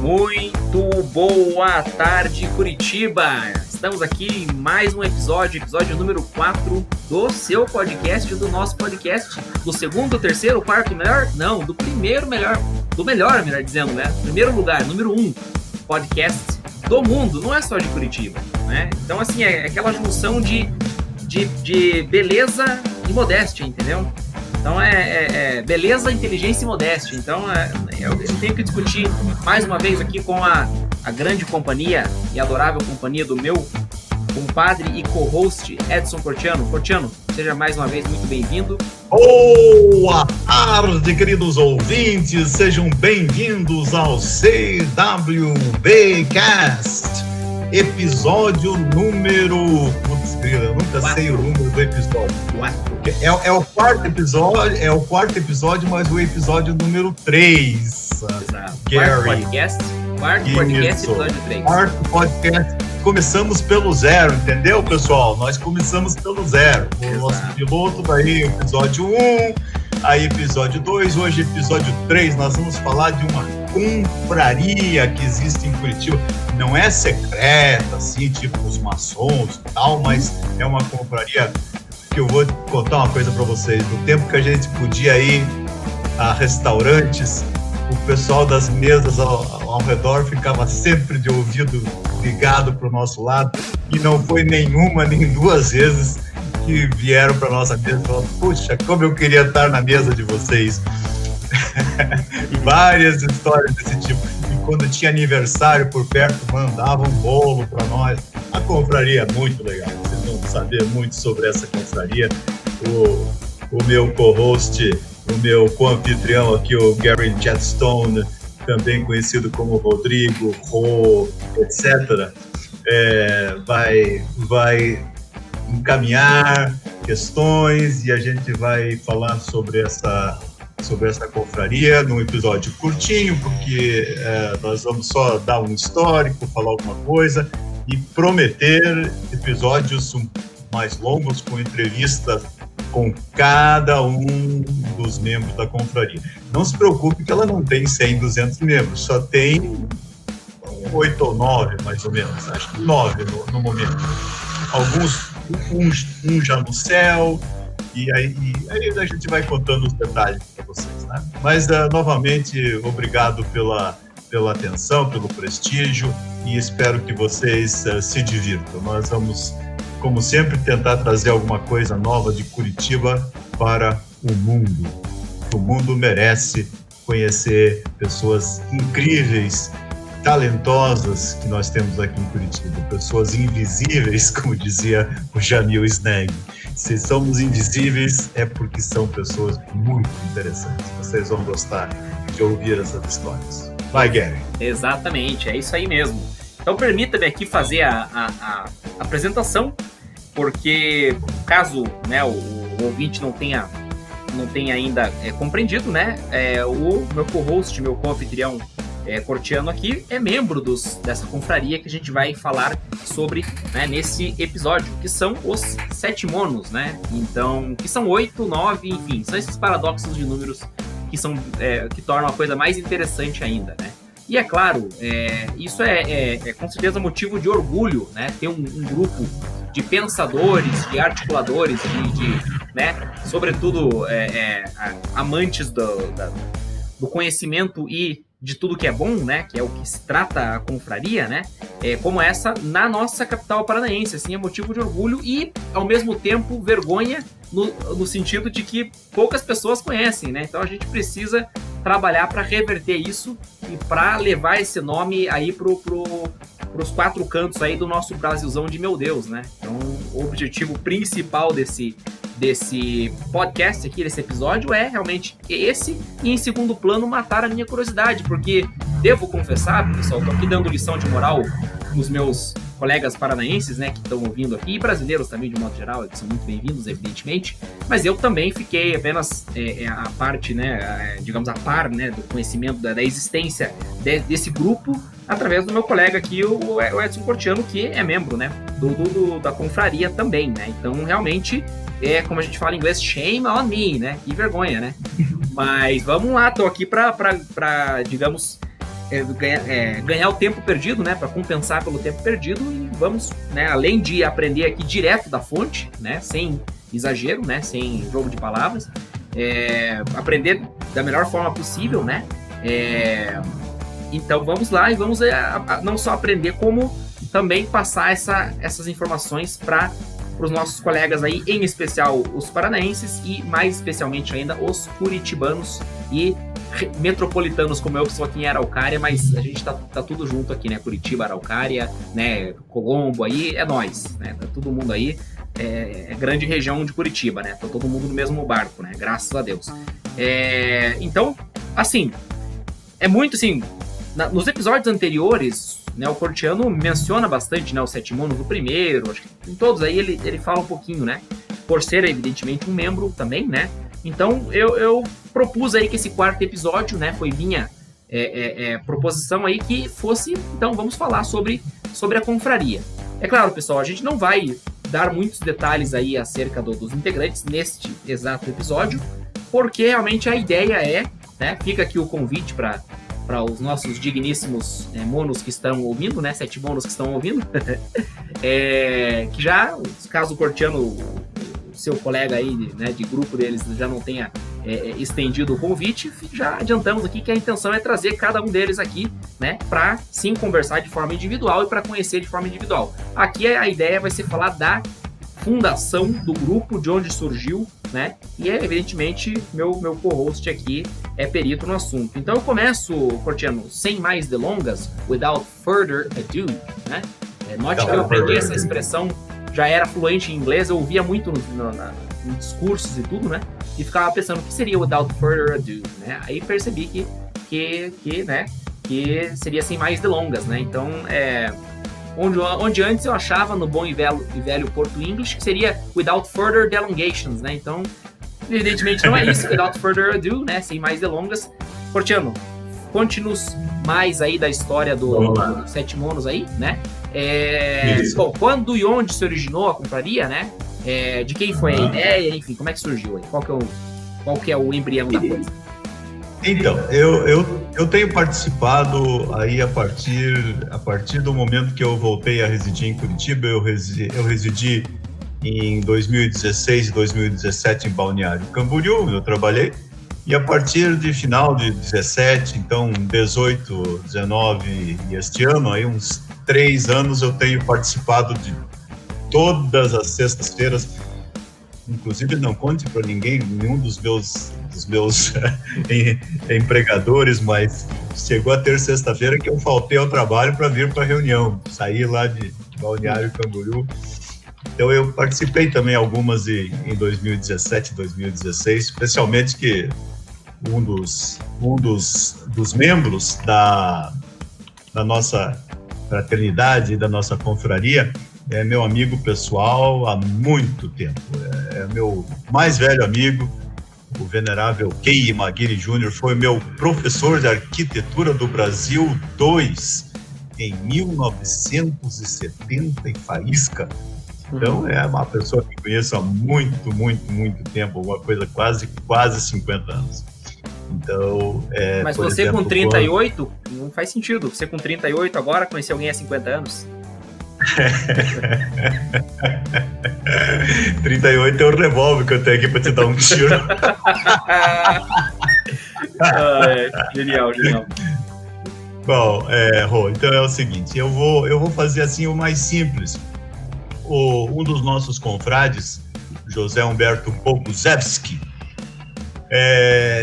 Muito boa tarde, Curitiba! Estamos aqui em mais um episódio número 4 do seu podcast, do nosso podcast, do segundo, terceiro, quarto melhor? Não, do primeiro melhor, do melhor dizendo, né? Primeiro lugar, número 1, podcast do mundo, não é só de Curitiba, né? Então, assim, é aquela junção de beleza e modéstia, entendeu? Então é beleza, inteligência e modéstia. Então eu tenho que discutir mais uma vez aqui com a grande companhia e adorável companhia do meu compadre e co-host Edson Cortiano. Cortiano, seja mais uma vez muito bem-vindo. Boa tarde, queridos ouvintes, sejam bem-vindos ao CWB Cast, episódio número... eu nunca 4. Sei o número do episódio. 4. É o quarto episódio, mas o episódio número 3. Exato. Quarto podcast, episódio 3. Quarto podcast. Começamos pelo zero, entendeu, pessoal? Nós começamos pelo zero. O nosso piloto vai episódio 1, aí episódio 2, hoje episódio 3. Nós vamos falar de uma confraria que existe em Curitiba. Não é secreta, assim, tipo os maçons e tal, mas é uma confraria que eu vou contar uma coisa para vocês. No tempo que a gente podia ir a restaurantes, o pessoal das mesas ao redor ficava sempre de ouvido ligado para o nosso lado, e não foi nenhuma nem duas vezes que vieram para nossa mesa e falaram: puxa, como eu queria estar na mesa de vocês. Várias histórias desse tipo. E quando tinha aniversário por perto, mandavam um bolo para nós. A confraria é muito legal, vocês vão saber muito sobre essa confraria. O meu co-host, o meu co-anfitrião aqui, o Gary Jetstone, também conhecido como Rodrigo, Rô, etc., vai encaminhar questões e a gente vai falar sobre essa confraria num episódio curtinho, porque nós vamos só dar um histórico, falar alguma coisa e prometer episódios mais longos com entrevistas com cada um dos membros da confraria. Não se preocupe que ela não tem 100, 200 membros, só tem 8 ou 9, mais ou menos. Acho que 9 no momento. Alguns, um já no céu, e aí a gente vai contando os detalhes para vocês, né? Mas, novamente, obrigado pela atenção, pelo prestígio, e espero que vocês se divirtam. Nós vamos, como sempre, tentar trazer alguma coisa nova de Curitiba para o mundo. O mundo merece conhecer pessoas incríveis, talentosas que nós temos aqui em Curitiba, pessoas invisíveis, como dizia o Jamil Snag. Se somos invisíveis, é porque são pessoas muito interessantes. Vocês vão gostar de ouvir essas histórias. Vai, Gary. Exatamente, é isso aí mesmo. Então permita-me aqui fazer a apresentação, porque caso, né, o ouvinte não tenha ainda compreendido, né, o meu co-host, meu co-anfitrião Cortiano aqui é membro dessa confraria que a gente vai falar sobre, né, nesse episódio, que são os SETEMONOS, né? Então, que são 8, 9, enfim, são esses paradoxos de números que tornam a coisa mais interessante ainda, né? E é claro, isso é com certeza motivo de orgulho, né? Ter um grupo de pensadores, de articuladores, né? Sobretudo amantes do conhecimento e de tudo que é bom, né? Que é o que se trata a confraria, né? Como essa na nossa capital paranaense, assim, é motivo de orgulho e, ao mesmo tempo, vergonha no sentido de que poucas pessoas conhecem, né? Então a gente precisa trabalhar para reverter isso e para levar esse nome aí pros 4 cantos aí do nosso Brasilzão de meu Deus, né? Então o objetivo principal desse podcast aqui, desse episódio, é realmente esse, e em segundo plano matar a minha curiosidade, porque devo confessar, pessoal, tô aqui dando lição de moral nos meus colegas paranaenses, né, que estão ouvindo aqui, e brasileiros também, de modo geral, que são muito bem-vindos, evidentemente, mas eu também fiquei apenas a parte, né, digamos, a par, né, do conhecimento da existência desse grupo, através do meu colega aqui, o Edson Cortiano, que é membro, né, da confraria também, né, então realmente como a gente fala em inglês, shame on me, né, que vergonha, né, mas vamos lá, tô aqui pra digamos, ganhar o tempo perdido, né, para compensar pelo tempo perdido, e vamos, né, além de aprender aqui direto da fonte, né, sem exagero, né, sem jogo de palavras, aprender da melhor forma possível, né. Então vamos lá e vamos não só aprender, como também passar essas informações para os nossos colegas aí, em especial os paranaenses e mais especialmente ainda os curitibanos e metropolitanos como eu, que sou aqui em Araucária, mas a gente tá tudo junto aqui, né? Curitiba, Araucária, né? Colombo aí, é nós, né? Tá todo mundo aí, grande região de Curitiba, né? Tá todo mundo no mesmo barco, né? Graças a Deus. Então, assim, é muito assim, nos episódios anteriores, né, o Cortiano menciona bastante, né, o SETEMONOS no primeiro, acho que em todos aí ele fala um pouquinho, né? Por ser, evidentemente, um membro também, né? Então, eu propus aí que esse quarto episódio, né, foi minha proposição aí, que fosse, então, vamos falar sobre a confraria. É claro, pessoal, a gente não vai dar muitos detalhes aí acerca dos integrantes neste exato episódio, porque realmente a ideia né, fica aqui o convite para os nossos digníssimos monos que estão ouvindo, né, 7 monos que estão ouvindo, que já, caso o Cortiano, seu colega aí, né, de grupo deles, já não tenha estendido o convite, já adiantamos aqui que a intenção é trazer cada um deles aqui, né, para sim conversar de forma individual e para conhecer de forma individual. Aqui a ideia vai ser falar da fundação do grupo, de onde surgiu, né, e evidentemente meu co-host aqui é perito no assunto. Então eu começo, Cortiano, sem mais delongas, without further ado, né, note que eu aprendi essa expressão, já era fluente em inglês, eu ouvia muito em discursos e tudo, né? E ficava pensando o que seria without further ado, né? Aí percebi que seria sem mais delongas, né? Então, onde antes eu achava no bom e velho Porto English que seria without further delongations, né? Então, evidentemente não é isso, without further ado, né? Sem mais delongas. Cortiano, conte-nos mais aí da história do SETEMONOS aí, né? Bom, quando e onde se originou a confraria, né? De quem foi a ideia, enfim, como é que surgiu aí? Qual que é o embrião da coisa? Então, eu tenho participado aí a partir do momento que eu voltei a residir em Curitiba. Eu residi em 2016 e 2017 em Balneário Camboriú, eu trabalhei. E a partir de final de 17, então 18, 19 e este ano, aí uns 3 anos eu tenho participado de todas as sextas-feiras. Inclusive, não conte para ninguém, nenhum dos meus empregadores, mas chegou a ter sexta-feira que eu faltei ao trabalho para vir para a reunião. Saí lá de Balneário Camboriú. Então eu participei também algumas em 2017, 2016, especialmente que um dos membros da nossa fraternidade e da nossa confraria é meu amigo pessoal há muito tempo. É meu mais velho amigo, o venerável Quem Júnior, foi meu professor de arquitetura do Brasil 2 em 1970 em Faísca. Então é uma pessoa que conheço há muito, muito, muito tempo, alguma coisa quase 50 anos. Então, mas você exemplo, com 38, não faz sentido. Você com 38 agora conhecer alguém há 50 anos? 38 é o revólver que eu tenho aqui para te dar um tiro. Genial. Bom, Rô, então é o seguinte, eu vou fazer assim o mais simples. Um dos nossos confrades, José Humberto Bogusevski,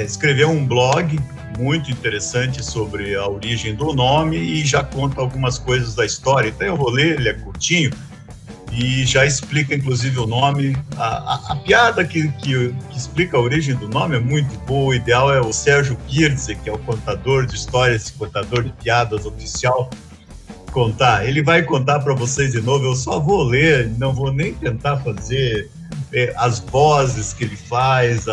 escreveu um blog muito interessante sobre a origem do nome e já conta algumas coisas da história. Então eu vou ler, ele é curtinho e já explica inclusive o nome. A piada que explica a origem do nome é muito boa. O ideal é o Sérgio Girze, que é o contador de histórias, contador de piadas oficial, contar. Ele vai contar para vocês de novo, eu só vou ler, não vou nem tentar fazer as vozes que ele faz,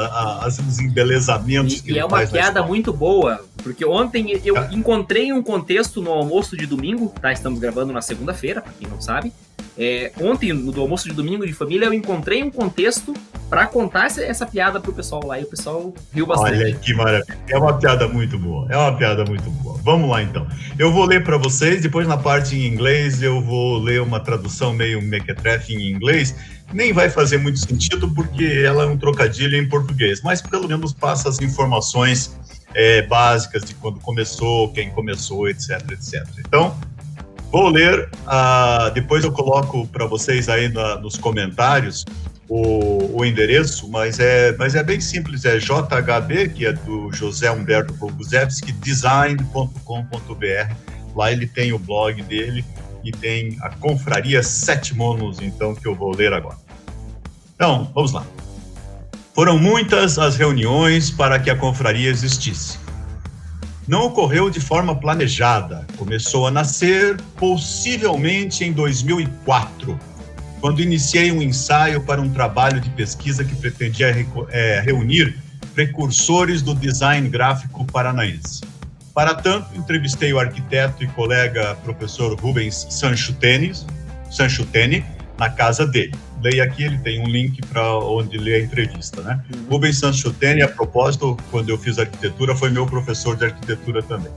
os embelezamentos que ele faz. E é uma piada muito boa, porque ontem eu encontrei um contexto no almoço de domingo, tá? Estamos gravando na segunda-feira, para quem não sabe. Ontem, no almoço de domingo de família, eu encontrei um contexto para contar essa piada pro pessoal lá, e o pessoal riu bastante. Olha que maravilha, é uma piada muito boa, Vamos lá, então. Eu vou ler para vocês, depois na parte em inglês eu vou ler uma tradução meio mequetrefe em inglês. Nem vai fazer muito sentido, porque ela é um trocadilho em português, mas pelo menos passa as informações básicas de quando começou, quem começou, etc, etc. Então, vou ler, depois eu coloco para vocês aí nos comentários o endereço, mas é bem simples, é JHB, que é do José Humberto Bogusevski, design.com.br. Lá ele tem o blog dele e tem a Confraria SETEMONOS, então, que eu vou ler agora. Então, vamos lá. Foram muitas as reuniões para que a confraria existisse. Não ocorreu de forma planejada. Começou a nascer possivelmente em 2004, quando iniciei um ensaio para um trabalho de pesquisa que pretendia reunir precursores do design gráfico paranaense. Para tanto, entrevistei o arquiteto e colega professor Rubens Sanchuteni na casa dele. Leia aqui, ele tem um link para onde ler a entrevista, né? Rubens Sanchuteni, a propósito, quando eu fiz arquitetura, foi meu professor de arquitetura também.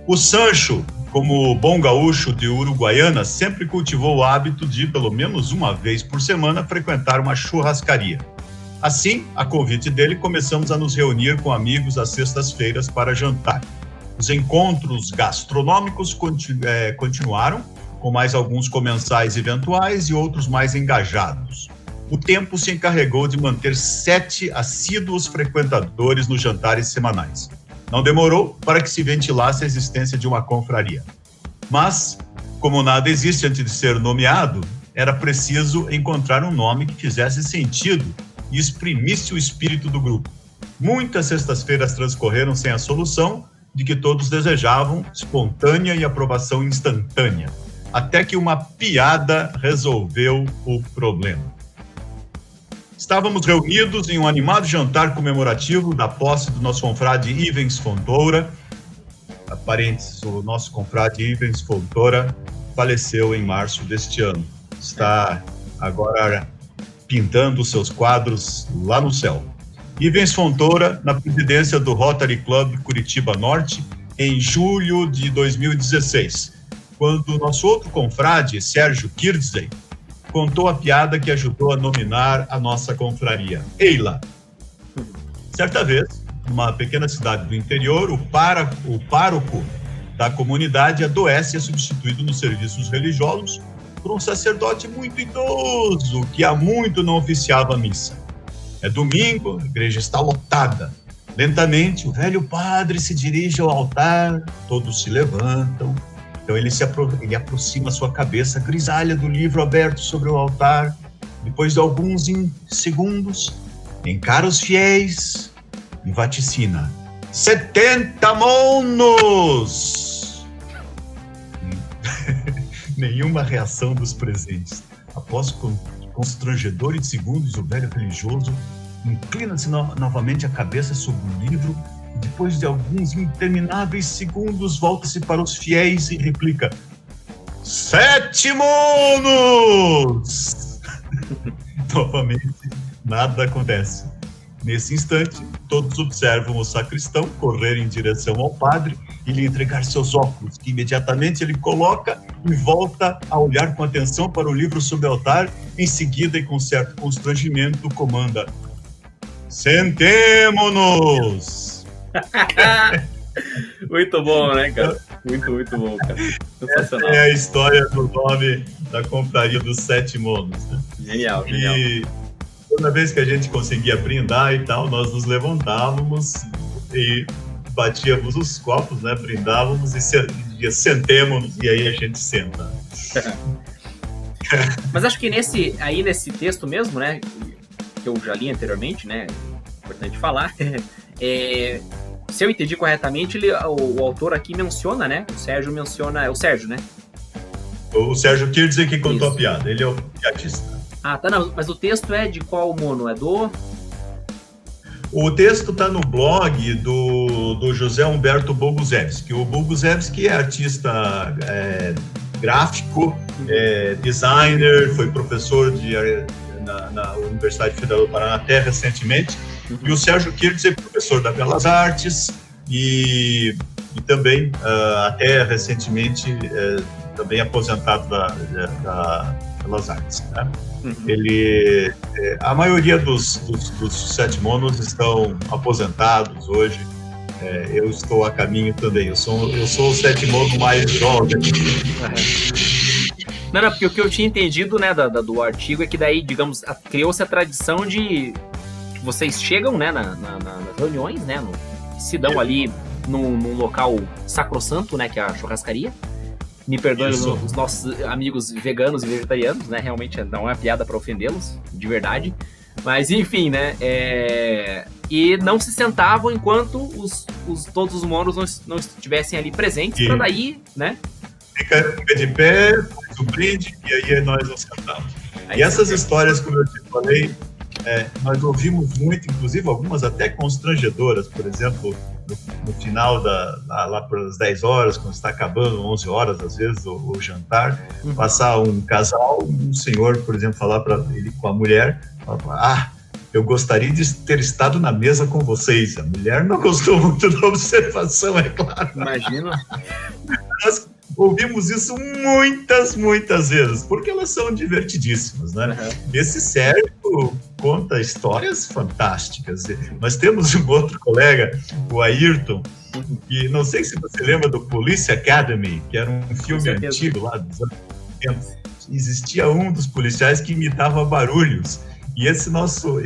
O Sancho, como bom gaúcho de Uruguaiana, sempre cultivou o hábito de, pelo menos uma vez por semana, frequentar uma churrascaria. Assim, a convite dele, começamos a nos reunir com amigos às sextas-feiras para jantar. Os encontros gastronômicos continuaram, com mais alguns comensais eventuais e outros mais engajados. O tempo se encarregou de manter 7 assíduos frequentadores nos jantares semanais. Não demorou para que se ventilasse a existência de uma confraria. Mas, como nada existe antes de ser nomeado, era preciso encontrar um nome que fizesse sentido e exprimisse o espírito do grupo. Muitas sextas-feiras transcorreram sem a solução de que todos desejavam, espontânea e aprovação instantânea, até que uma piada resolveu o problema. Estávamos reunidos em um animado jantar comemorativo da posse do nosso confrade Ivens Fontoura. Parênteses, o nosso confrade Ivens Fontoura faleceu em março deste ano. Está agora pintando seus quadros lá no céu. Ivens Fontoura, na presidência do Rotary Club Curitiba Norte, em julho de 2016, quando o nosso outro confrade, Sérgio Kirdzey, contou a piada que ajudou a nominar a nossa confraria, Eila. Certa vez, numa pequena cidade do interior, o pároco da comunidade adoece e é substituído nos serviços religiosos por um sacerdote muito idoso, que há muito não oficiava a missa. É domingo, a igreja está lotada. Lentamente, o velho padre se dirige ao altar, todos se levantam. Então ele aproxima sua cabeça grisalha do livro aberto sobre o altar. Depois de alguns segundos, encara os fiéis e vaticina: 70 monos! Nenhuma reação dos presentes. Após constrangedores segundos, o velho religioso inclina-se novamente a cabeça sobre o livro. Depois de alguns intermináveis segundos, volta-se para os fiéis e replica: SETEMONOS! Novamente, nada acontece. Nesse instante, todos observam o sacristão correr em direção ao padre e lhe entregar seus óculos, que imediatamente ele coloca e volta a olhar com atenção para o livro sobre o altar. Em seguida, e com certo constrangimento, comanda: SETEMONOS! Muito bom, né, cara? Muito bom, cara. Sensacional. Essa é a história do nome da confraria dos SETEMONOS, né? Genial. E toda vez que a gente conseguia brindar e tal, nós nos levantávamos e batíamos os copos, né? Brindávamos e sentemos, e aí a gente senta. Mas acho que nesse texto mesmo, né, que eu já li anteriormente, né, importante falar, se eu entendi corretamente, o autor aqui menciona, né, o Sérgio, né? O Sérgio Kirdzey que contou a piada, ele é o piadista. Ah, tá, não, mas o texto é de qual mono? É do... O texto está no blog do José Humberto Bogusevski. O Bogusevski é artista gráfico, designer, foi professor na Universidade Federal do Paraná até recentemente, e o Sérgio Kirtz é professor da Belas Artes e também, até recentemente, também aposentado da Belas Artes, né? Ele, a maioria dos SETEMONOS estão aposentados hoje. Eu estou a caminho também. Eu sou o SETEMONO mais jovem. Não, porque o que eu tinha entendido, né, do artigo é que daí, digamos, criou-se a tradição de que vocês chegam, né, nas reuniões, né, se dão ali num local sacrossanto, né, que é a churrascaria. Me perdoem os nossos amigos veganos e vegetarianos, né, realmente não é piada para ofendê-los, de verdade. Mas, enfim, né, e não se sentavam enquanto todos os monos não estivessem ali presentes, para daí, né? Fica de pé, faz o brinde, e aí nós nos sentamos. E essas histórias, como eu te falei, nós ouvimos muito, inclusive algumas até constrangedoras. Por exemplo, no final, lá pelas 10 horas, quando está acabando, 11 horas, às vezes, o jantar, passar um casal, um senhor, por exemplo, falar para ele com a mulher, eu gostaria de ter estado na mesa com vocês. A mulher não gostou muito da observação, é claro. Imagina. Nós ouvimos isso muitas vezes, porque elas são divertidíssimas, né? Esse Sérgio conta histórias fantásticas. Nós temos um outro colega, o Ayrton, que não sei se você lembra do Police Academy, que era um filme antigo lá dos anos 80. Existia um dos policiais que imitava barulhos. E esse nosso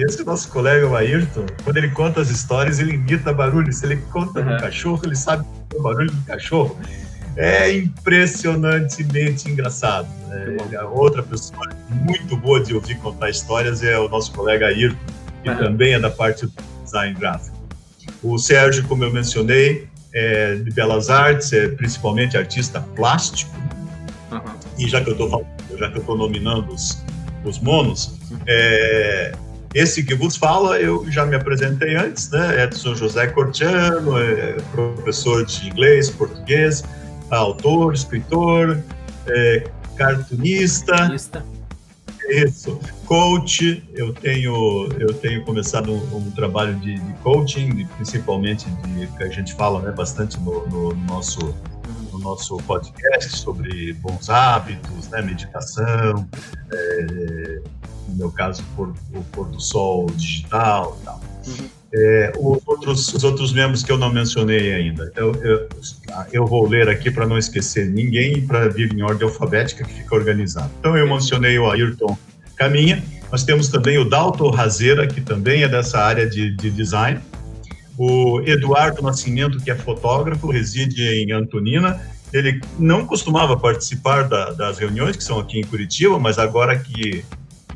colega, o Ayrton, quando ele conta as histórias, ele imita barulhos. Se ele conta do cachorro, ele sabe o barulho do cachorro. É impressionantemente engraçado. Outra pessoa muito boa de ouvir contar histórias é o nosso colega Ayrton, que também é da parte do design gráfico. O Sérgio, como eu mencionei, é de Belas Artes, é principalmente artista plástico. E já que eu estou nominando os monos, esse que vos fala, eu já me apresentei antes, né? Edson José Cortiano, professor de inglês, português, autor, escritor, cartunista, isso, coach. Eu tenho começado um trabalho de coaching, principalmente que a gente fala, né, bastante no nosso podcast sobre bons hábitos, né, meditação, no meu caso, o pôr do sol digital e tal. Os outros membros que eu não mencionei ainda. Eu vou ler aqui para não esquecer ninguém e para vir em ordem alfabética que fica organizado. Então, eu mencionei o Ayrton Caminha. Nós temos também o Dalton Razeira, que também é dessa área de design. O Eduardo Nascimento, que é fotógrafo, reside em Antonina. Ele não costumava participar das reuniões, que são aqui em Curitiba, mas agora que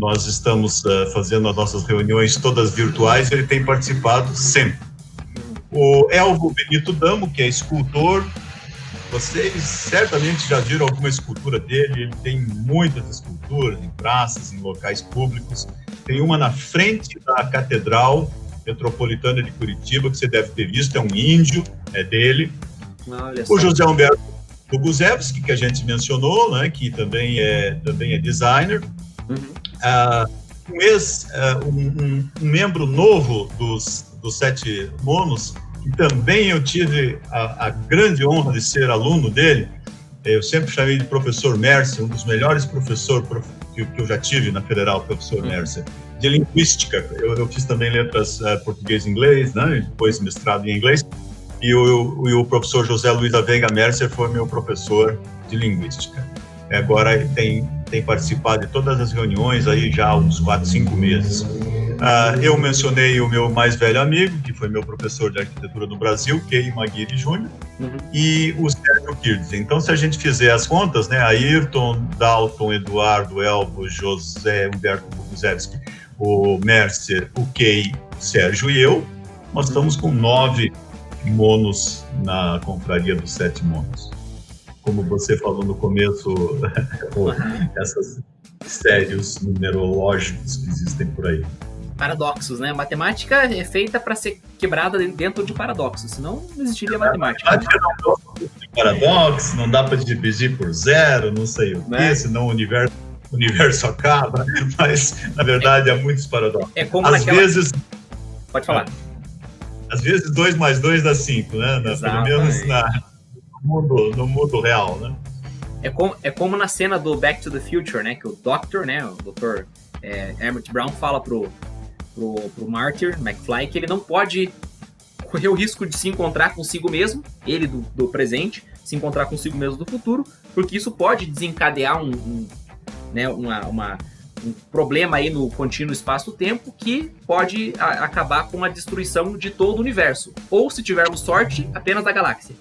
nós estamos fazendo as nossas reuniões todas virtuais, ele tem participado sempre. O Elvo Benito Damo, que é escultor, vocês certamente já viram alguma escultura dele. Ele tem muitas esculturas em praças, em locais públicos. Tem uma na frente da Catedral Metropolitana de Curitiba, que você deve ter visto, é um índio, é dele. O José Humberto Buguzewski, que a gente mencionou, né, que também é designer. Um membro novo dos SETEMONOS, que também eu tive a grande honra de ser aluno dele. Eu sempre chamei de professor Mercer, um dos melhores professores que eu já tive na Federal, professor Mercer, de linguística. Eu fiz também letras português e inglês, né, depois mestrado em inglês, e o professor José Luiz da Veiga Mercer foi meu professor de linguística. Agora tem participado de todas as reuniões aí já há uns 4, 5 meses. Eu mencionei o meu mais velho amigo, que foi meu professor de arquitetura do Brasil, Quem Maguire Júnior, e o Sérgio Kirtz. Então, se a gente fizer as contas, né, Ayrton, Dalton, Eduardo, Elvo, José Humberto Buguzewski, o Mercer, o Kay, o Sérgio e eu, nós estamos com 9 monos na confraria dos SETEMONOS. Como você falou no começo, esses mistérios numerológicos que existem por aí. Paradoxos, né? Matemática é feita para ser quebrada dentro de paradoxos, senão não existiria matemática. A matemática não gosta de paradoxo, não dá para dividir por zero, não sei o quê, senão o universo acaba, mas na verdade há muitos paradoxos. Às vezes... Pode falar. Às vezes 2 mais 2 dá 5, né? Pelo menos no mundo real, né? É como na cena do Back to the Future, né? Que o Doctor, né? O Dr. Emmett Brown fala pro Marty McFly que ele não pode correr o risco de se encontrar consigo mesmo, ele do presente, se encontrar consigo mesmo do futuro, porque isso pode desencadear um problema aí no contínuo espaço-tempo que pode acabar com a destruição de todo o universo. Ou, se tivermos sorte, apenas da galáxia.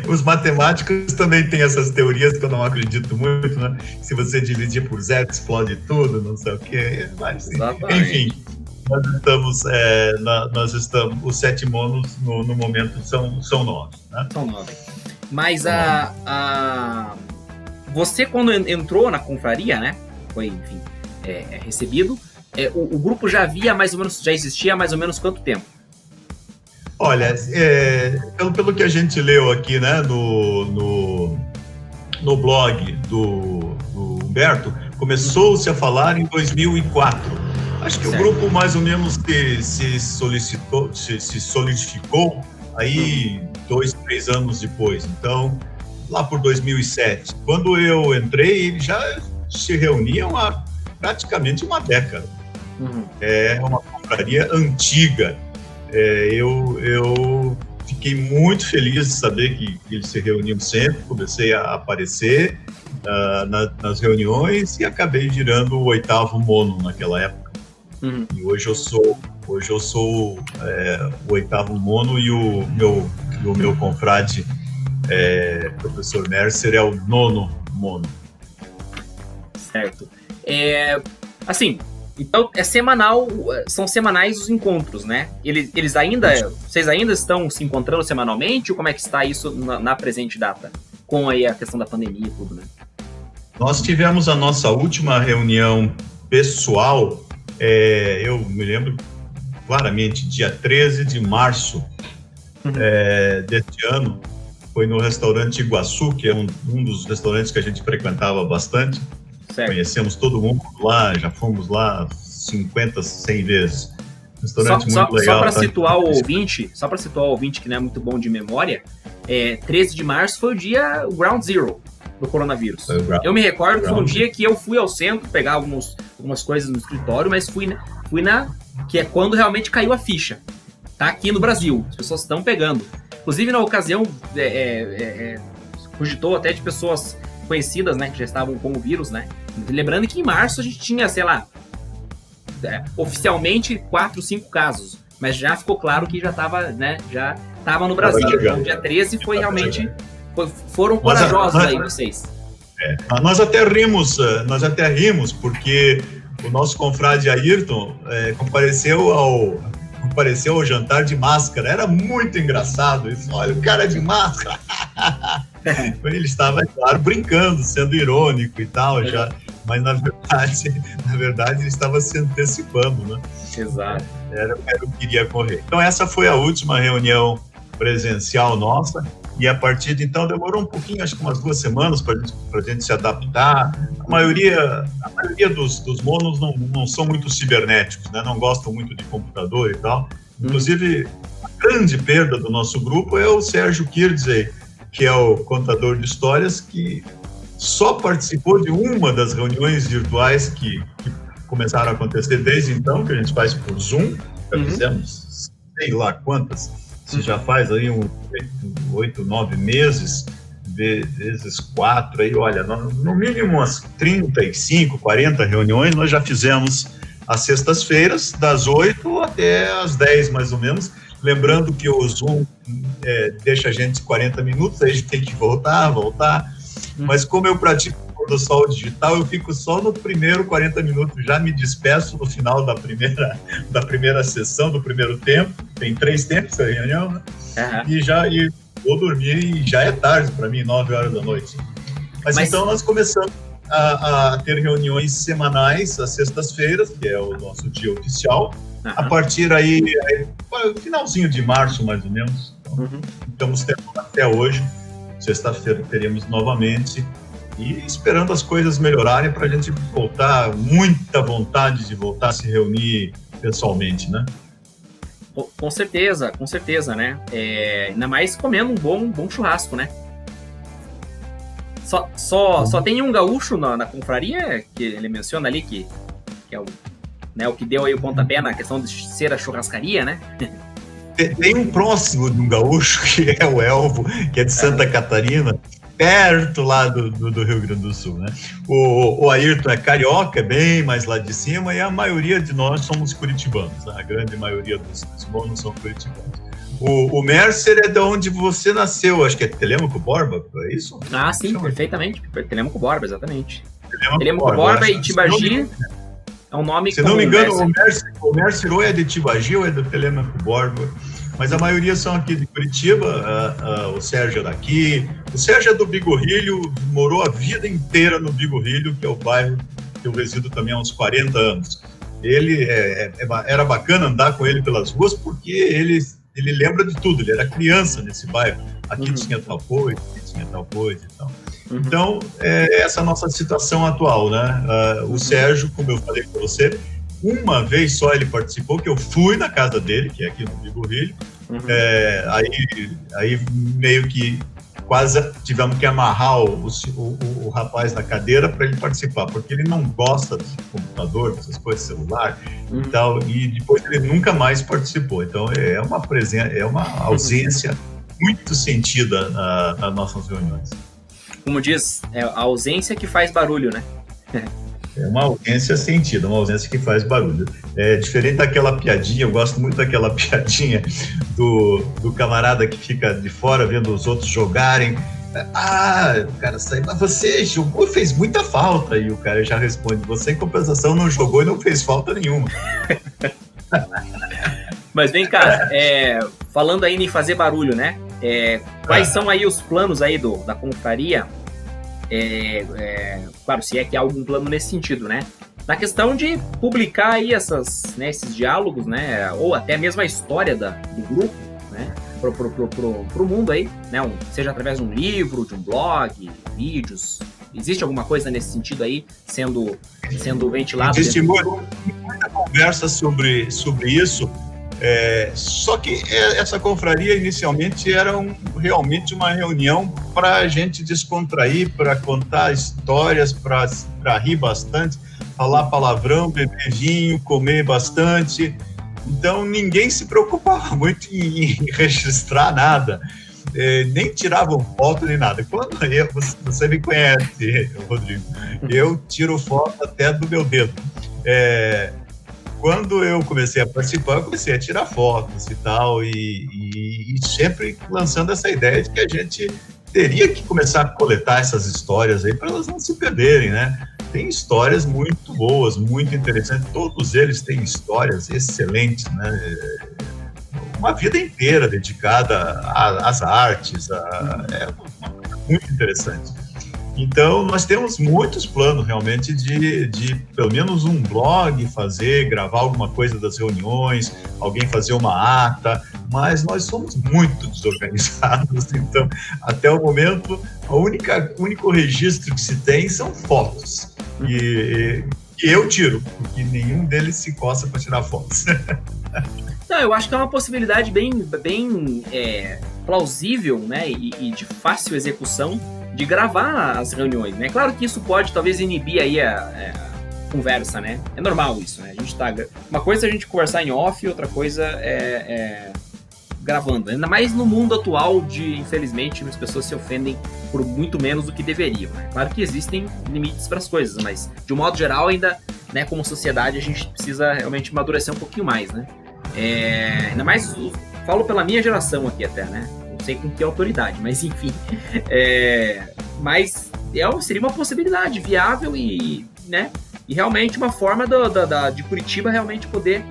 Os matemáticos também têm essas teorias que eu não acredito muito, né? Se você dividir por zero, explode tudo, não sei o quê. Mas, enfim, nós estamos os SETEMONOS no momento são 9, né? São 9. Mas você, quando entrou na confraria, né? Foi, enfim, recebido. O grupo já existia há mais ou menos quanto tempo? Olha, pelo que a gente leu aqui, né, no blog do Humberto, começou-se a falar em 2004. Acho que o grupo mais ou menos se solidificou aí 2, 3 anos depois. Então, lá por 2007, quando eu entrei, já se reuniam há praticamente uma década. É uma confraria antiga. Eu fiquei muito feliz de saber que eles se reuniam sempre, comecei a aparecer nas reuniões e acabei virando o 8º mono naquela época. E hoje eu sou o 8º mono e o meu confrade, professor Mercer, é o 9º mono. Certo. Assim, então é semanal, são semanais os encontros, né? Vocês ainda estão se encontrando semanalmente, ou como é que está isso na presente data? Com aí a questão da pandemia e tudo, né? Nós tivemos a nossa última reunião pessoal, eu me lembro claramente, dia 13 de março deste ano, foi no restaurante Iguaçu, que é um dos restaurantes que a gente frequentava bastante. Certo. Conhecemos todo mundo lá, já fomos lá 50, 100 vezes. Restaurante muito legal. Só para situar o ouvinte que não é muito bom de memória, 13 de março foi o Ground Zero do coronavírus. Eu me recordo que foi um dia que eu fui ao centro pegar algumas coisas no escritório, mas fui que é quando realmente caiu a ficha. Tá aqui no Brasil, as pessoas estão pegando. Inclusive, na ocasião, cogitou até de pessoas conhecidas, né, que já estavam com o vírus, né? Lembrando que em março a gente tinha, sei lá, oficialmente 4, 5 casos, mas já ficou claro que já estava no Brasil. Então, dia 13 foi realmente... Foram corajosos aí, vocês. Nós até rimos, porque o nosso confrade Ayrton compareceu ao jantar de máscara. Era muito engraçado isso. Olha, o cara de máscara. Ele estava, claro, brincando, sendo irônico e tal, já, mas na verdade ele estava se antecipando, né? Exato. Era o que iria correr. Então essa foi a última reunião presencial nossa, e a partir de então demorou um pouquinho, acho que umas 2 semanas para a gente se adaptar. A maioria dos monos não são muito cibernéticos, né? Não gostam muito de computador e tal. Inclusive, a grande perda do nosso grupo é o Sérgio Kirdzey, que é o contador de histórias, que só participou de uma das reuniões virtuais que começaram a acontecer desde então, que a gente faz por Zoom. Já fizemos sei lá quantas, se já faz aí 8, 9 meses, vezes 4, aí, olha, no mínimo umas 35, 40 reuniões nós já fizemos às sextas-feiras, das 8 até as 10, mais ou menos. Lembrando que o Zoom deixa a gente 40 minutos, aí a gente tem que voltar. Mas como eu pratico do sol digital, eu fico só no primeiro 40 minutos, já me despeço no final da primeira sessão, do primeiro tempo. Tem 3 tempos a reunião, né? E vou dormir, e já é tarde para mim, 9 horas da noite. Mas então nós começamos a ter reuniões semanais às sextas-feiras, que é o nosso dia oficial. a partir aí, finalzinho de março, mais ou menos. Então, estamos tendo até hoje. Sexta-feira teremos novamente. E esperando as coisas melhorarem para a gente voltar, muita vontade de voltar a se reunir pessoalmente, né? Com certeza, né? Ainda mais comendo um bom churrasco, né? Só tem um gaúcho na confraria, que ele menciona ali, que é o, né, o que deu aí o pontapé na questão de ser a churrascaria, né? Tem um próximo de um gaúcho, que é o Elvo, que é de Santa Catarina, perto lá do Rio Grande do Sul, né? O Ayrton é carioca, é bem mais lá de cima, e a maioria de nós somos curitibanos, a grande maioria dos monos são curitibanos. O Mercer é de onde você nasceu, acho que é Telêmaco Borba, é isso? Ah, sim, perfeitamente. Telêmaco Borba, exatamente. Telêmaco Borba e Tibagi é um nome comum. Se não me engano, o Mercer ou é de Tibagi ou é do Telêmaco Borba, mas a maioria são aqui de Curitiba. O Sérgio é daqui. O Sérgio é do Bigorrilho, morou a vida inteira no Bigorrilho, que é o bairro que eu resido também há uns 40 anos. Ele era bacana andar com ele pelas ruas, porque ele lembra de tudo. Ele era criança nesse bairro. Aqui tinha tal coisa, aqui tinha tal coisa e tal. Então, essa é a nossa situação atual, né? O Sérgio, como eu falei para você, uma vez só ele participou, que eu fui na casa dele, que é aqui no Bigorrilho. Aí meio que quase tivemos que amarrar o rapaz na cadeira para ele participar, porque ele não gosta de computador, dessas coisas, celular e tal, e depois ele nunca mais participou. Então é uma ausência muito sentida nas nossas reuniões. Como diz, é a ausência que faz barulho, né? É uma ausência sentida, uma ausência que faz barulho. É diferente daquela piadinha, eu gosto muito daquela piadinha do camarada que fica de fora vendo os outros jogarem. O cara sai, mas você jogou e fez muita falta. E o cara já responde, você em compensação não jogou e não fez falta nenhuma. Mas vem cá, falando ainda em fazer barulho, né? Quais são aí os planos aí da confraria? Claro, se é que há algum plano nesse sentido, né? Na questão de publicar aí esses diálogos, né? Ou até mesmo a história do grupo, né? Pro mundo aí, né? Seja através de um livro, de um blog, vídeos. Existe alguma coisa nesse sentido aí sendo ventilado? Existe muita conversa sobre isso. Só que essa confraria inicialmente era realmente uma reunião para a gente descontrair, para contar histórias, para rir bastante, falar palavrão, beber vinho, comer bastante. Então ninguém se preocupava muito em registrar nada, nem tiravam foto nem nada. Quando você me conhece, Rodrigo, eu tiro foto até do meu dedo. Quando eu comecei a participar, eu comecei a tirar fotos e tal, e sempre lançando essa ideia de que a gente teria que começar a coletar essas histórias aí para elas não se perderem, né? Tem histórias muito boas, muito interessantes, todos eles têm histórias excelentes, né? Uma vida inteira dedicada às artes, é muito interessante. Então, nós temos muitos planos, realmente, de pelo menos um blog gravar alguma coisa das reuniões, alguém fazer uma ata, mas nós somos muito desorganizados, então, até o momento, o único registro que se tem são fotos, e eu tiro, porque nenhum deles se coça para tirar fotos. Não, eu acho que é uma possibilidade bem plausível, né, e de fácil execução, de gravar as reuniões, né? Claro que isso pode, talvez, inibir aí a conversa, né? É normal isso, né? A gente tá... Uma coisa é a gente conversar em off, outra coisa é gravando. Ainda mais no mundo atual infelizmente, as pessoas se ofendem por muito menos do que deveriam, né? Claro que existem limites para as coisas, mas, de um modo geral, ainda, né, como sociedade, a gente precisa realmente amadurecer um pouquinho mais, né? Ainda mais, falo pela minha geração aqui até, né? Não sei com que autoridade, mas enfim. Mas seria uma possibilidade viável e, né, e realmente uma forma de Curitiba realmente poder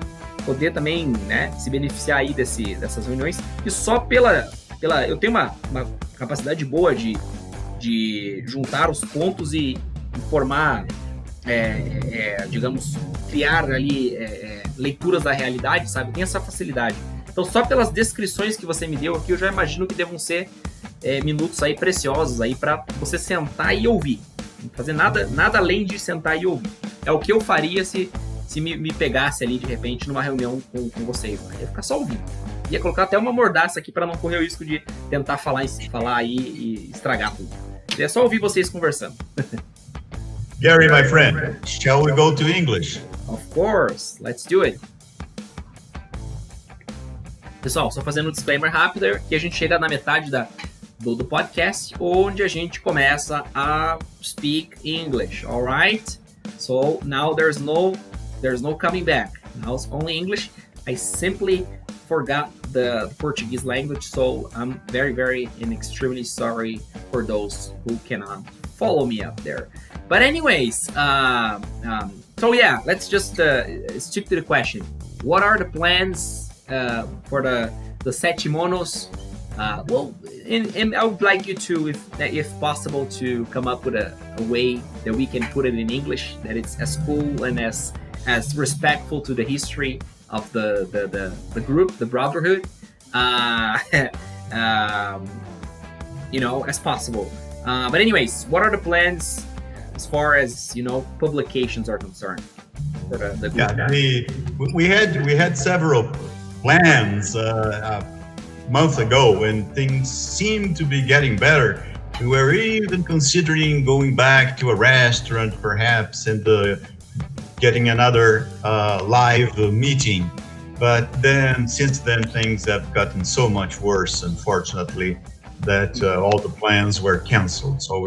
também, né, se beneficiar aí dessas reuniões. E só eu tenho uma capacidade boa de juntar os pontos e formar, digamos, criar ali leituras da realidade, sabe? Eu tenho essa facilidade. Então, só pelas descrições que você me deu aqui, eu já imagino que devam ser minutos aí preciosos aí para você sentar e ouvir. Não fazer nada além de sentar e ouvir. É o que eu faria se me pegasse ali, de repente, numa reunião com vocês. Eu ia ficar só ouvindo. Ia colocar até uma mordaça aqui para não correr o risco de tentar falar aí e estragar tudo. É só ouvir vocês conversando. Gary, my friend, shall we go to English? Of course, let's do it. Pessoal, só fazendo um disclaimer rápido, que a gente chega na metade do podcast, onde a gente começa a speak English, alright? So now there's no coming back. Now it's only English. I simply forgot the Portuguese language, so I'm very, very and extremely sorry for those who cannot follow me up there. But anyways, so yeah, let's just stick to the question. What are the plans for the SETEMONOS? Well, and I would like you to, if possible, to come up with a way that we can put it in English, that it's as cool and as respectful to the history of the group, the brotherhood, as possible. But anyways, what are the plans as far as publications are concerned for the group? Yeah, we had several plans months ago, and things seem to be getting better. We were even considering going back to a restaurant, perhaps, and getting another live meeting. But then, since then, things have gotten so much worse, unfortunately, that all the plans were canceled. So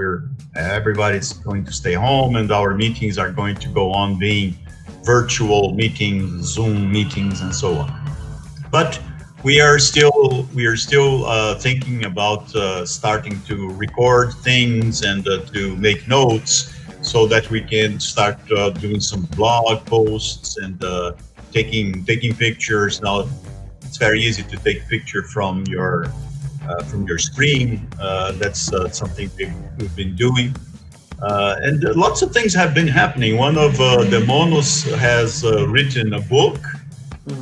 everybody's going to stay home, and our meetings are going to go on being virtual meetings, Zoom meetings, and so on. But we are still thinking about starting to record things and to make notes, so that we can start doing some blog posts and taking pictures. Now it's very easy to take a picture from your screen. That's something we've been doing, and lots of things have been happening. One of the Monos has written a book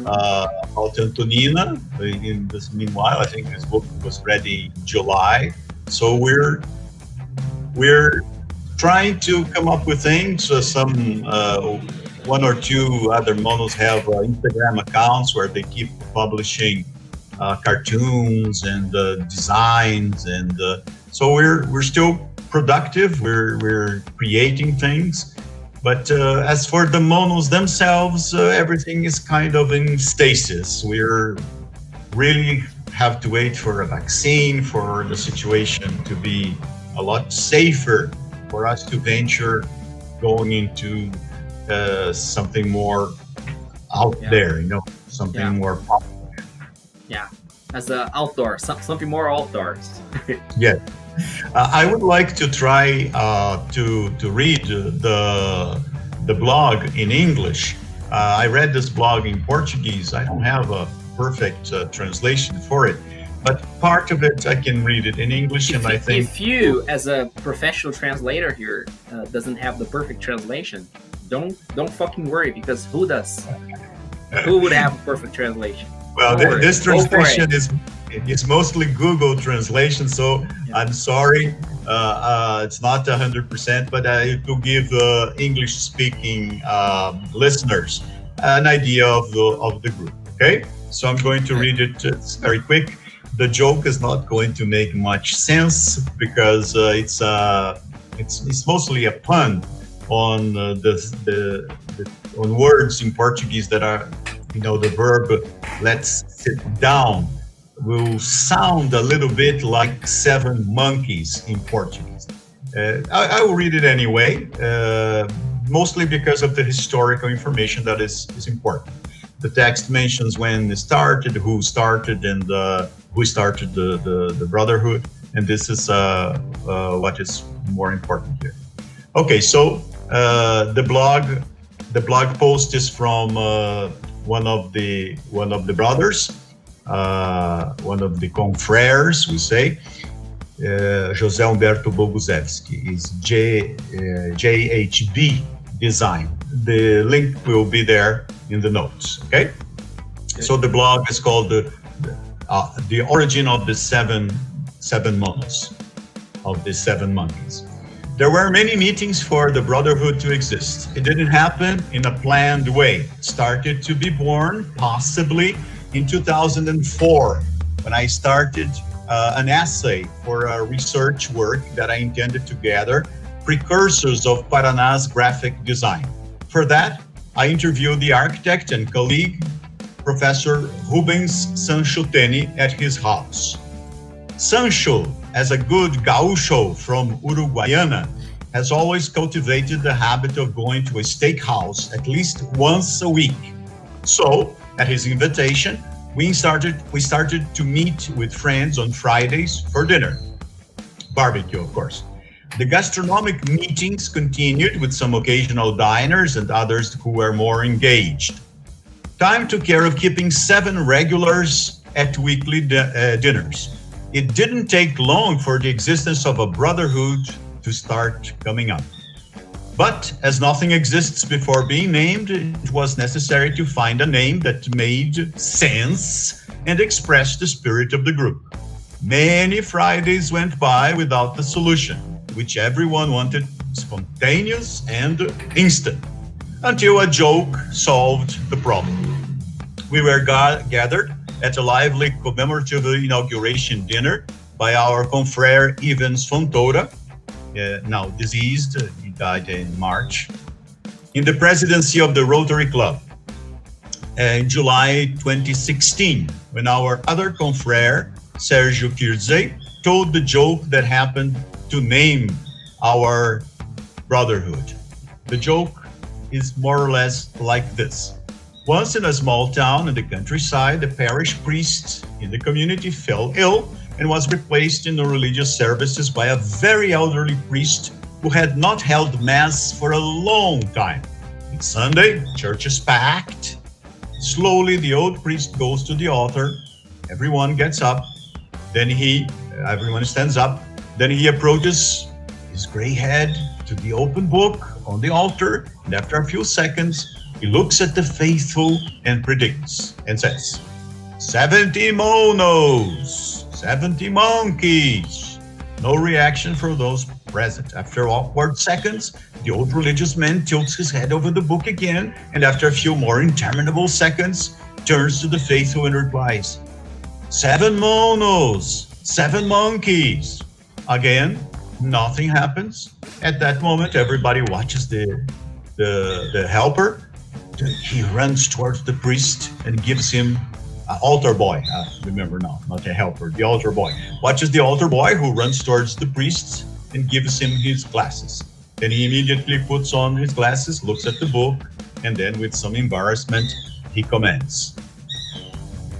about Antonina. In this meanwhile, I think this book was ready in July. So we're trying to come up with things. One or two other Monos have Instagram accounts where they keep publishing cartoons and designs, and so we're still productive. We're creating things, but as for the Monos themselves, everything is kind of in stasis. We're really have to wait for a vaccine, for the situation to be a lot safer for us to venture going into something more out there, something more popular. Yeah, as outdoors, something more outdoors. Yeah, I would like to try to read the blog in English. I read this blog in Portuguese. I don't have a perfect translation for it, but part of it I can read it in English, and I think if you, as a professional translator here, doesn't have the perfect translation, don't fucking worry, because who does? Who would have a perfect translation? Well, this translation is mostly Google translation, so yeah. I'm sorry, it's not 100%, but it will give English-speaking listeners an idea of the group. Okay, so I'm going to read it. It's very quick. The joke is not going to make much sense because it's mostly a pun on on words in Portuguese that are, the verb "let's sit down" will sound a little bit like 7 monkeys in Portuguese. I will read it anyway, mostly because of the historical information that is important. The text mentions when it started, who started, and who started the brotherhood, and this is what is more important here. Okay, so the blog post is from one of the brothers, one of the confrères, we say, José Humberto Bogusevski, is JHB Design. The link will be there in the notes, okay? So the blog is called the origin of the seven monos, of the seven monkeys. There were many meetings for the brotherhood to exist. It didn't happen in a planned way. It started to be born possibly in 2004 when I started an essay for a research work that I intended to gather precursors of Paraná's graphic design. For that, I interviewed the architect and colleague, Professor Rubens Sancho Teni, at his house. Sancho, as a good gaucho from Uruguaiana, has always cultivated the habit of going to a steakhouse at least once a week. So, at his invitation, we started to meet with friends on Fridays for dinner. Barbecue, of course. The gastronomic meetings continued with some occasional diners and others who were more engaged. Time took care of keeping 7 regulars at weekly dinners. It didn't take long for the existence of a brotherhood to start coming up. But as nothing exists before being named, it was necessary to find a name that made sense and expressed the spirit of the group. Many Fridays went by without the solution, which everyone wanted spontaneous and instant, until a joke solved the problem. We were gathered at a lively commemorative inauguration dinner by our confrere Ivens Fontoura, now deceased. He died in March, in the presidency of the Rotary Club in July 2016, when our other confrere, Sergio Kirze, told the joke that happened to name our brotherhood. The joke is more or less like this. Once in a small town in the countryside, the parish priest in the community fell ill and was replaced in the religious services by a very elderly priest who had not held mass for a long time. It's Sunday, church is packed. Slowly, the old priest goes to the altar. Everyone gets up. Everyone stands up. Then he approaches his gray head to the open book on the altar. And after a few seconds, he looks at the faithful and predicts and says, 70 monos, 70 monkeys. No reaction from those present. After awkward seconds, the old religious man tilts his head over the book again, and after a few more interminable seconds, turns to the faithful and replies, 7 monos, 7 monkeys. Again, nothing happens. At that moment, everybody watches the helper. He runs towards the priest and gives him an altar boy. Remember now, not a helper, the altar boy. Watches the altar boy who runs towards the priest and gives him his glasses. Then he immediately puts on his glasses, looks at the book, and then with some embarrassment, he comments,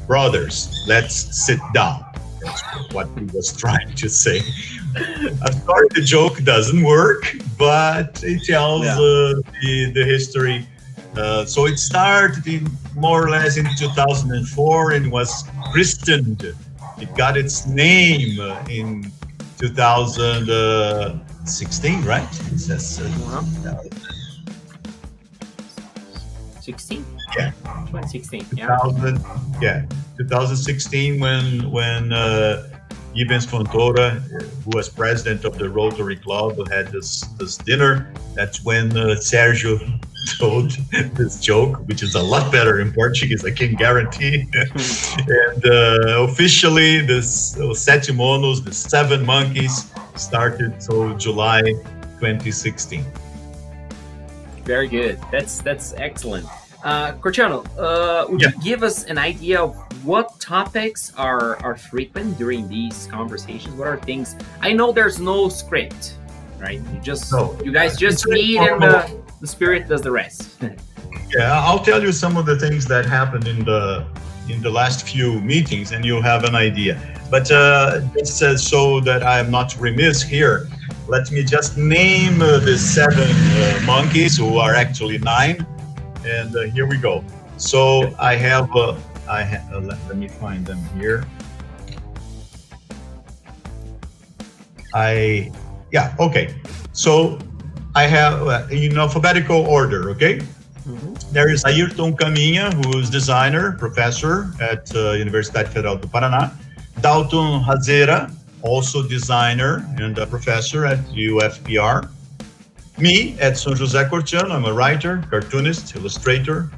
brothers, let's sit down. That's what he was trying to say. I'm sorry the joke doesn't work, but it tells the history. So it started more or less in 2004 and was christened. It got its name in 2016, right? It says 16? Yeah. 2016, 2016 when Ivens Fontoura, who was president of the Rotary Club, had this dinner. That's when Sergio told this joke, which is a lot better in Portuguese, I can guarantee. And officially, this SETEMONOS, the 7 monkeys, started so July 2016. Very good. That's excellent. Corciano, would you give us an idea of what topics are frequent during these conversations? What are things? I know there's no script, right? You guys just meet and the spirit does the rest. Yeah, I'll tell you some of the things that happened in the last few meetings, and you'll have an idea. But just so that I'm not remiss here, let me just name the 7 monkeys, who are actually 9. And here we go. So I have, let me find them here. Okay. So I have in alphabetical order, okay? Mm-hmm. There is Ayrton Caminha, who is designer, professor at Universidade Federal do Paraná. Dalton Razera, also designer and a professor at UFPR. Me, Edson José Cortiano, I'm a writer, cartoonist, illustrator,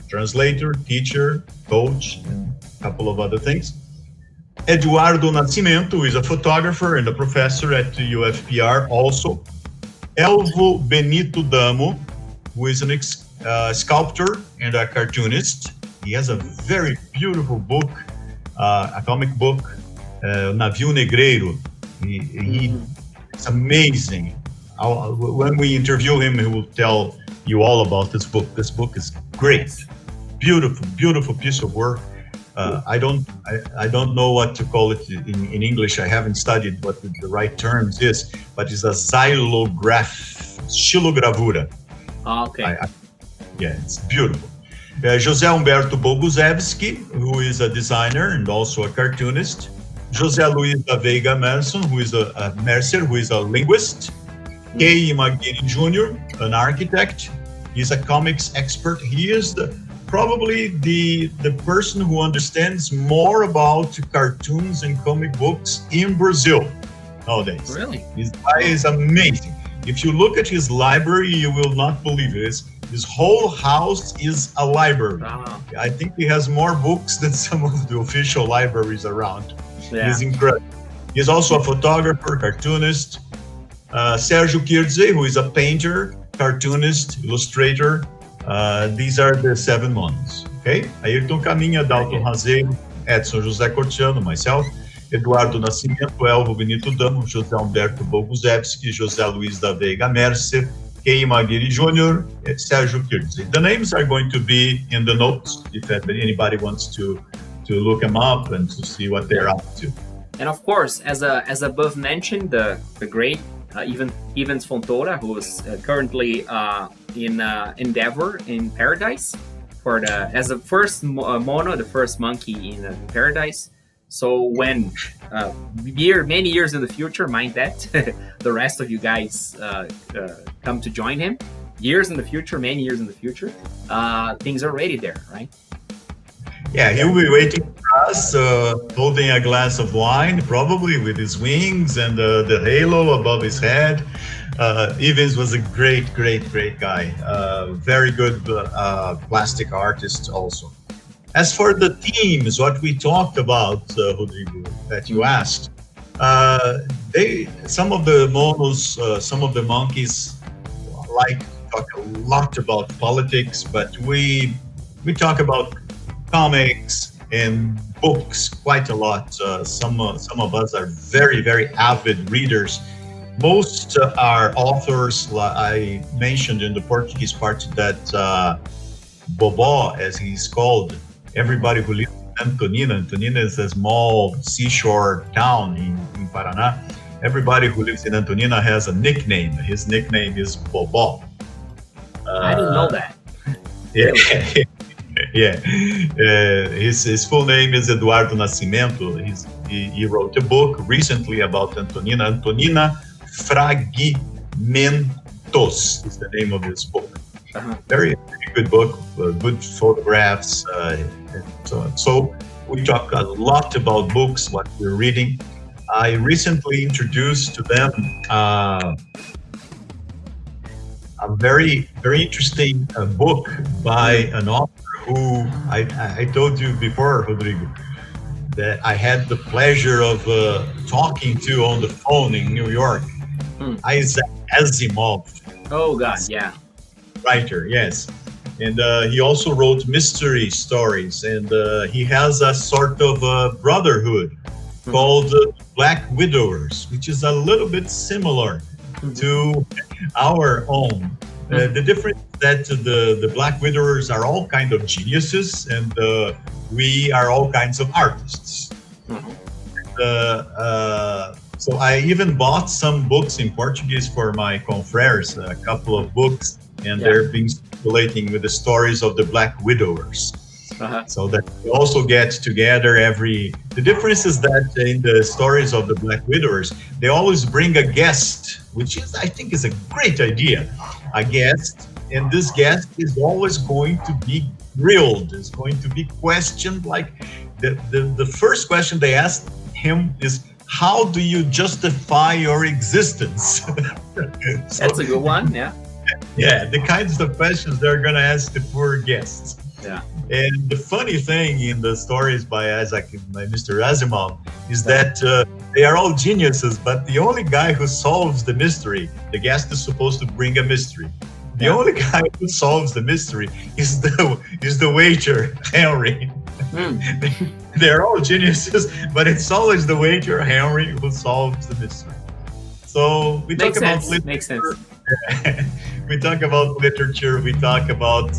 translator, teacher, coach, and a couple of other things. Eduardo Nascimento, who is a photographer and a professor at UFPR also. Elvo Benito Damo, who is a sculptor and a cartoonist. He has a very beautiful book, a comic book, Navio Negreiro. It's amazing. When we interview him, he will tell you all about this book. This book is great, beautiful piece of work. I don't know what to call it in English. I haven't studied what the right terms is, but it's a xilogravura. Okay. It's beautiful. José Humberto Bogusevski, who is a designer and also a cartoonist. José Luis da Veiga Mercer, who is a linguist. Kei Magini Jr., an architect. He's a comics expert. He is probably the person who understands more about cartoons and comic books in Brazil nowadays. Really? This guy is amazing. If you look at his library, you will not believe it. His whole house is a library. Wow. I think he has more books than some of the official libraries around. Yeah. He's incredible. He's also a photographer, cartoonist. Sergio Kirze, who is a painter, cartoonist, illustrator. These are the 7 months. Okay? Ayrton Caminha, Dalton Razera, Edson José Cortiano, myself, Eduardo Nascimento, Elvo Benito Damo, José Humberto Bogusevski, José Luis da Veiga Mercer, Kei Maguire Jr., Sergio Kirze. The names are going to be in the notes if anybody wants to look them up and to see what they're up to. And of course, as above mentioned, the great Ivens Fontoura, who is currently in Endeavor in Paradise as the first mono, the first monkey in Paradise. So when many years in the future, mind that, the rest of you guys come to join him, many years in the future, things are ready there, right? Yeah, he'll be waiting for us, holding a glass of wine, probably with his wings and the halo above his head. Ivens was a great guy. Very good plastic artist also. As for the themes, what we talked about, Rodrigo, that you asked, some of the monos, some of the monkeys like to talk a lot about politics, but we talk about comics and books quite a lot. Some of us are very avid readers. Most are authors. I mentioned in the Portuguese part that Bobó, as he's called, everybody who lives in Antonina is a small seashore town in Paraná. Everybody who lives in Antonina has a nickname. His nickname is Bobó. I didn't know that. Yeah. Yeah, his full name is Eduardo Nascimento. He wrote a book recently about Antonina. Antonina Fragmentos is the name of his book. Very good book, good photographs, and so on. So we talk a lot about books, what we're reading. I recently introduced to them a very interesting book by an author who I told you before, Rodrigo, that I had the pleasure of talking to on the phone in New York. Isaac Asimov. Oh God, yeah. Writer, yes. And he also wrote mystery stories, and he has a sort of brotherhood called Black Widowers, which is a little bit similar to our own. The difference is that the Black Widowers are all kind of geniuses, and we are all kinds of artists. So I even bought some books in Portuguese for my confrères, a couple of books, and they're being circulating with the stories of the Black Widowers. So that we also get together the difference is that in the stories of the Black Widowers, they always bring a guest, which I think is a great idea. A guest and this guest is always going to be grilled, is going to be questioned. Like the first question they ask him is, how do you justify your existence? That's a good one, yeah. Yeah, the kinds of questions they're going to ask the poor guests. Yeah. And the funny thing in the stories by Mr. Asimov, is that they are all geniuses, but the only guy who solves the mystery, the guest is supposed to bring a mystery. The only guy who solves the mystery is the waiter, Henry. They're all geniuses, but it's always the waiter, Henry, who solves the mystery. So we talk about literature. Makes sense. We talk about literature. We talk about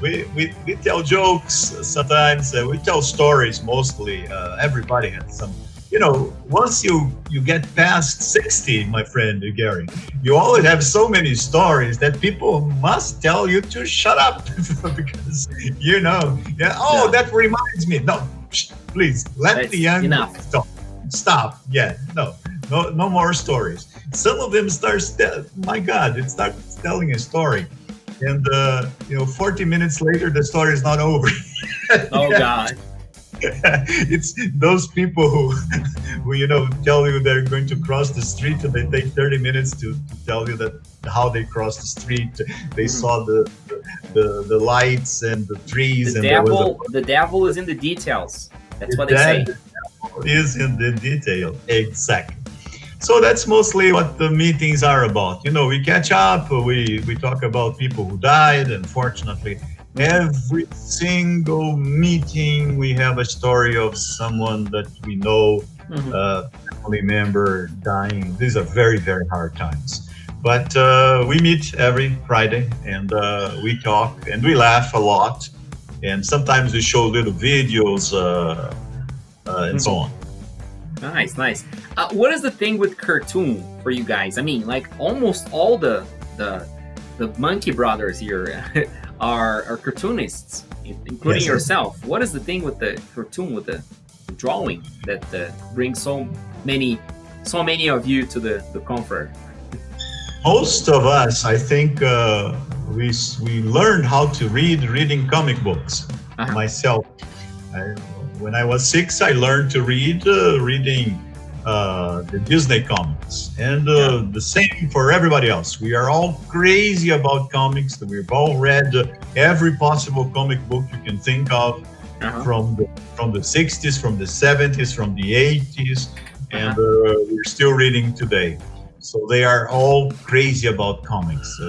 we tell jokes sometimes. We tell stories mostly. Everybody has some. Once you get past 60, my friend Gary, you always have so many stories that people must tell you to shut up because that reminds me. No, please let the young stop. Yeah, no more stories. Some of them start. My God, it starts telling a story, and 40 minutes later the story is not over. Oh God. It's those people who tell you they're going to cross the street and they take 30 minutes to tell you that how they crossed the street. They saw the lights and the trees. The devil is in the details. That's what they say. The devil is in the detail. Exactly. So that's mostly what the meetings are about. We catch up, we talk about people who died, unfortunately. Every single meeting, we have a story of someone that we know, family member dying. These are very, very hard times. But we meet every Friday, and we talk, and we laugh a lot. And sometimes we show little videos and so on. Nice. What is the thing with cartoon for you guys? I mean, like almost all the Monkey Brothers here are cartoonists, including yourself. What is the thing with the cartoon, with the drawing that brings so many of you to the Confraria? Most of us, I think, we learned how to reading comic books. Myself, when I was 6, I learned to reading the Disney comics, and the same for everybody else. We are all crazy about comics. We've all read every possible comic book you can think of, from the 60s, from the 70s, from the 80s, and we're still reading today. So they are all crazy about comics.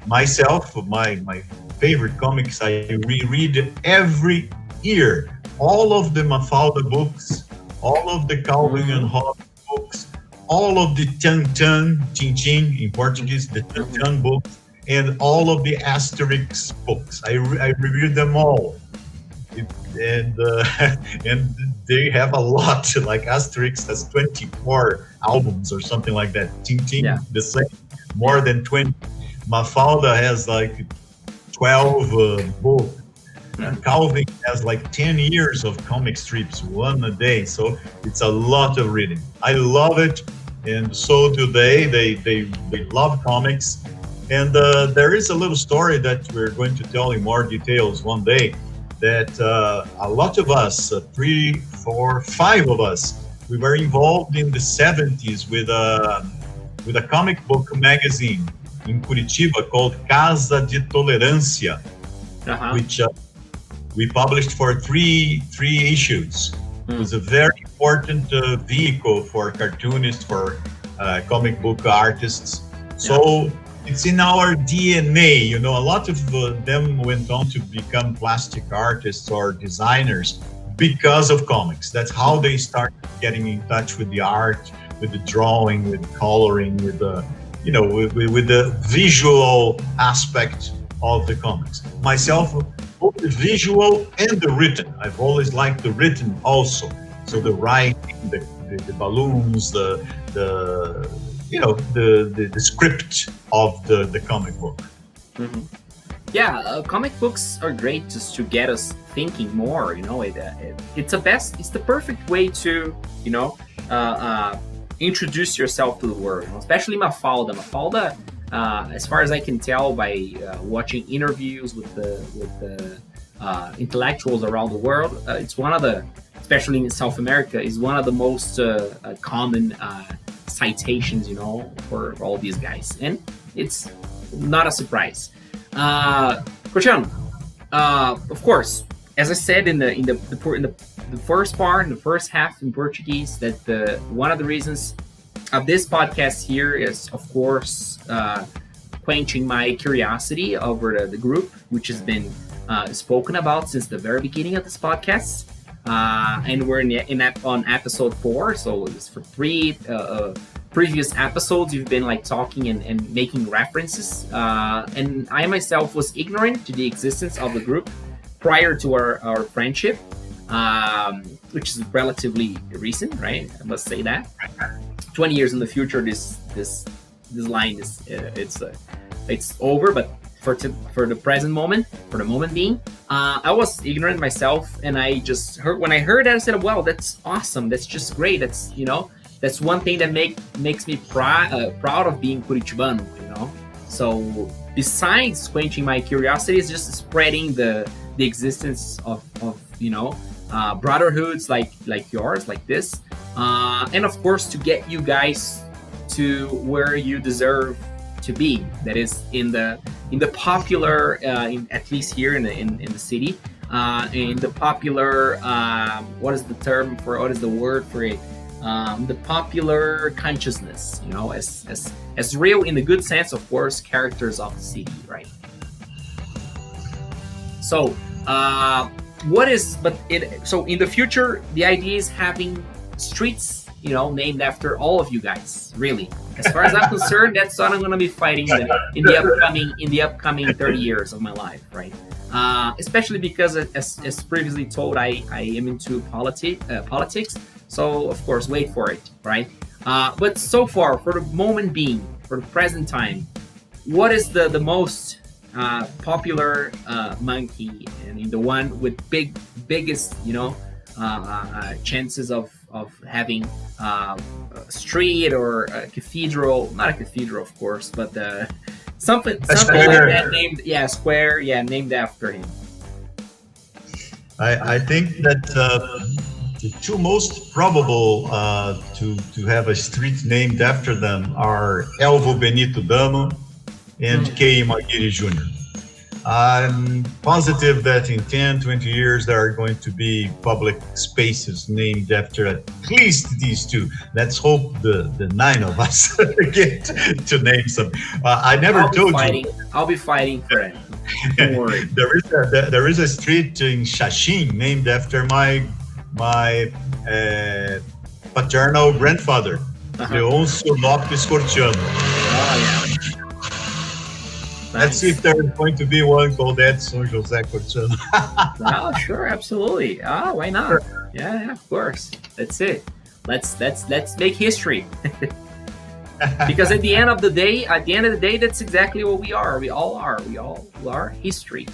Myself, my favorite comics, I reread every year. All of the Mafalda books, all of the Calvin and Hobbes books, all of the Tintin in Portuguese, the Tintin books, and all of the Asterix books. I reviewed them all. And they have a lot. Like Asterix has 24 albums or something like that. Tintin, the same, more than 20. Mafalda has like 12 books. Calvin has like 10 years of comic strips, one a day. So it's a lot of reading. I love it. And so do they. They love comics. And there is a little story that we're going to tell in more details one day, that a lot of us, 3, 4, 5 of us, we were involved in the 70s with a comic book magazine in Curitiba called Casa de Tolerância, which we published for three issues. It was a very important vehicle for cartoonists, for comic book artists. So it's in our DNA. A lot of them went on to become plastic artists or designers because of comics. That's how they started getting in touch with the art, with the drawing, with the coloring, with the with the visual aspect of the comics. Myself, both the visual and the written. I've always liked the written also. So the writing, the balloons, the script of the comic book. Comic books are great just to get us thinking more. It's the perfect way to introduce yourself to the world. Especially Mafalda. as far as I can tell by watching interviews with the intellectuals around the world, it's one of the, especially in South America, is one of the most common citations, for all these guys, and it's not a surprise. Cristiano, of course, as I said in the first part, in the first half in Portuguese, that one of the reasons of this podcast here is, of course, quenching my curiosity over the group, which has been spoken about since the very beginning of this podcast. And we're on episode 4, so it's for 3 previous episodes you've been like talking and making references. And I myself was ignorant to the existence of the group prior to our friendship, which is relatively recent, right? I must say that. 20 years in the future, this line is it's over, but for the present moment, for the moment being, I was ignorant myself, and I just when I heard that, I said, "Wow, that's awesome! That's just great! That's one thing that makes me proud of being Curitibano, So besides quenching my curiosity, it's just spreading the existence of brotherhoods like yours, like this, and of course to get you guys to where you deserve to be. That is in the popular, at least here in the city, in the popular. What is the word for it? The popular consciousness, as real in the good sense, of course, characters of the city, right? So, so in the future, the idea is having streets, named after all of you guys. Really, as far as I'm concerned, that's what I'm going to be fighting in the upcoming 30 years of my life, right? Especially because, as previously told, I am into politics. So of course, wait for it, right? But so far, for the moment being, for the present time, what is the most popular monkey, and the one with biggest chances of having a street or a cathedral? Not a cathedral, of course, but something like that named after him. I think that the two most probable to have a street named after them are Elvo Benito Damo and Quem, Jr. I'm positive that in 10, 20 years, there are going to be public spaces named after at least these two. Let's hope the 9 of us get to name some. I never told you. I'll be fighting for it. Don't worry. There is a street in Xaxim named after my paternal grandfather, Leôncio Lopes Cortiano. Oh, yeah. Let's see if there's going to be one called Edson José Cortiano. Oh, sure, absolutely. Oh, why not? Sure. Yeah, of course. That's it. Let's make history. Because at the end of the day, that's exactly what we are. We all are. We all are history.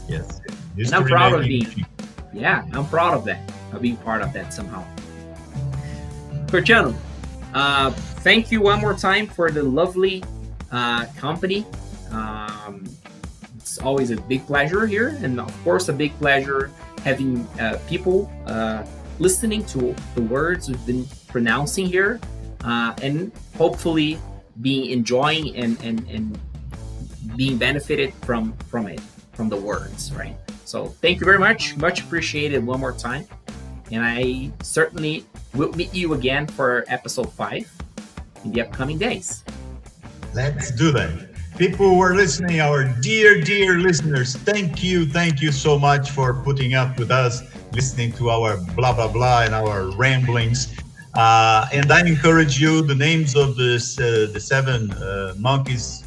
Yes. And I'm proud of being. Yeah, I'm proud of that. Of being part of that somehow. Cortiano, thank you one more time for the lovely company. It's always a big pleasure here, and of course a big pleasure having people listening to the words we've been pronouncing here, and hopefully being enjoying and being benefited from the words, right? So thank you very much appreciated one more time, and I certainly will meet you again for episode 5 in the upcoming days. Let's do that. People who are listening, our dear listeners, thank you so much for putting up with us, listening to our blah blah blah and our ramblings. And I encourage you, the names of the 7 monkeys,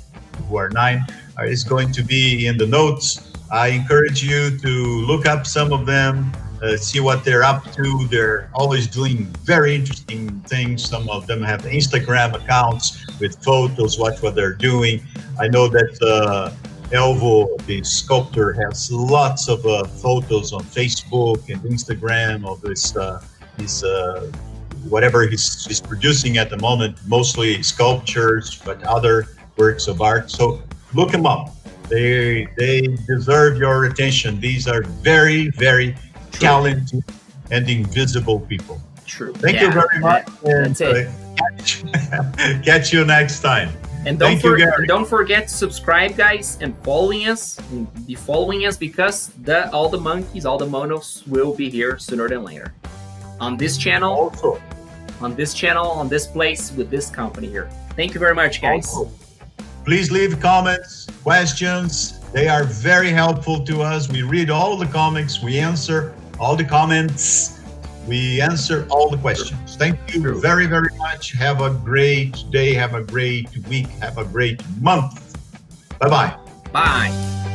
who are 9, is going to be in the notes. I encourage you to look up some of them, see what they're up to. They're always doing very interesting things. Some of them have Instagram accounts with photos, watch what they're doing. I know that Elvo, the sculptor, has lots of photos on Facebook and Instagram of his whatever he's producing at the moment, mostly sculptures, but other works of art. So look them up. They deserve your attention. These are very, very talented and invisible people. True. Thank you very much. That's it. Catch you next time. And don't forget to subscribe, guys, and following us. And be following us because all the monkeys, all the monos will be here sooner than later. On this channel, Also, on this place, with this company here. Thank you very much, guys. Also, please leave comments, questions. They are very helpful to us. We read all the comments. We answer all the comments. We answer all the questions. Thank you very, very much. Have a great day. Have a great week. Have a great month. Bye-bye. Bye.